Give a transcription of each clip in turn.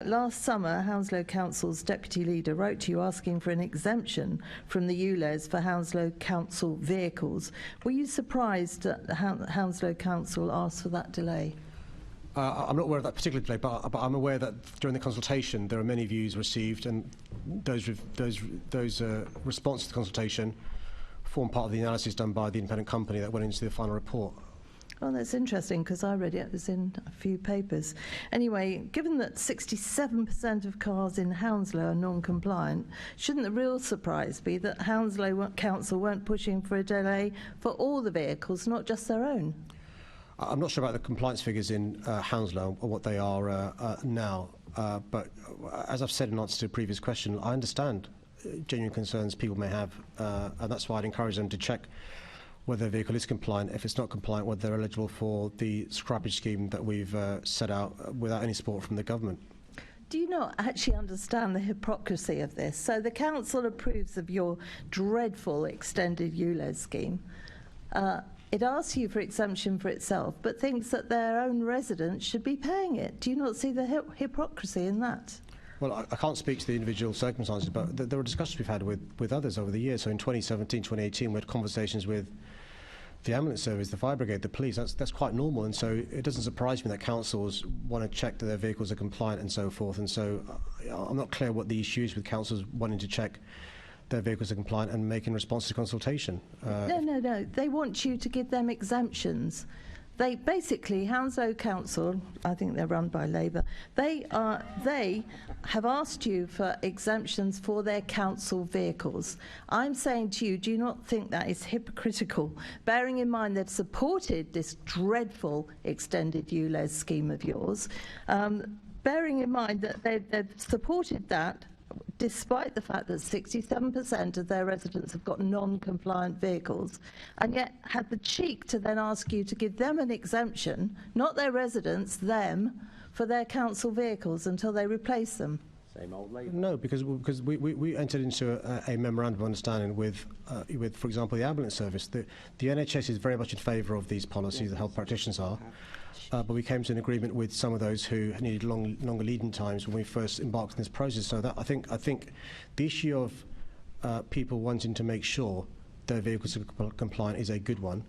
Last summer, Hounslow Council's deputy leader wrote to you asking for an exemption from the ULEZ for Hounslow Council vehicles. Were you surprised that Hounslow Council asked for that delay? I'm not aware of that particular delay, but I'm aware that during the consultation there are many views received, and those responses to the consultation form part of the analysis done by the independent company that went into the final report. Well, that's interesting because I read it. It was in a few papers. Anyway, given that 67% of cars in Hounslow are non-compliant, shouldn't the real surprise be that Hounslow Council weren't pushing for a delay for all the vehicles, not just their own? I'm not sure about the compliance figures in Hounslow or what they are now, but as I've said in answer to a previous question, I understand genuine concerns people may have, and that's why I'd encourage them to check whether their vehicle is compliant. If it's not compliant, whether they're eligible for the scrappage scheme that we've set out without any support from the government. Do you not actually understand the hypocrisy of this? So the council approves of your dreadful extended ULEZ scheme. It asks you for exemption for itself, but thinks that their own residents should be paying it. Do you not see the hypocrisy in that? Well, I can't speak to the individual circumstances, but there are discussions we've had with others over the years. So in 2017, 2018, we had conversations with the ambulance service, the fire brigade, the police. That's quite normal, and so it doesn't surprise me that councils want to check that their vehicles are compliant and so forth. And so I'm not clear what the issue is with councils wanting to check their vehicles are compliant and making response to consultation. No. They want you to give them exemptions. They basically, Hounslow Council, I think they're run by Labour, they have asked you for exemptions for their council vehicles. I'm saying to you, do you not think that is hypocritical, bearing in mind they've supported this dreadful extended ULEZ scheme of yours, bearing in mind that they've supported that despite the fact that 67% of their residents have got non-compliant vehicles, and yet had the cheek to then ask you to give them an exemption, not their residents, them, for their council vehicles until they replace them. Same old Labour. No, because we entered into a memorandum of understanding with, for example, the ambulance service. The NHS is very much in favour of these policies, the health practitioners are. But we came to an agreement with some of those who needed longer lead-in times when we first embarked on this process. So that I think the issue of people wanting to make sure their vehicles are compliant is a good one.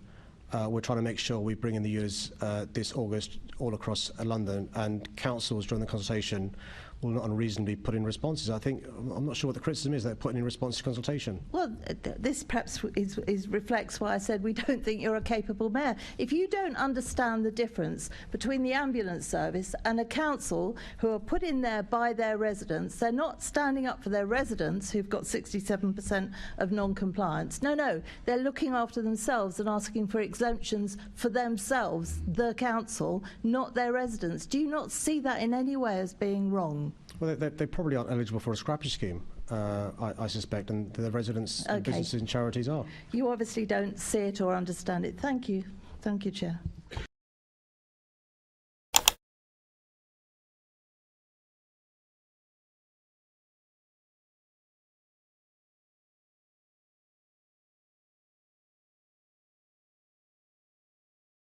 We're trying to make sure we bring in the ULEZ this August all across London, and councils during the consultation will not unreasonably put in responses. I'm not sure what the criticism is they're putting in response to consultation. Well, this perhaps reflects why I said we don't think you're a capable mayor. If you don't understand the difference between the ambulance service and a council who are put in there by their residents, they're not standing up for their residents who've got 67% of non-compliance. No, they're looking after themselves and asking for exemptions for themselves, the council, not their residents. Do you not see that in any way as being wrong? Well, they probably aren't eligible for a scrappage scheme, I suspect, and the residents, businesses and charities are. You obviously don't see it or understand it. Thank you. Thank you, Chair.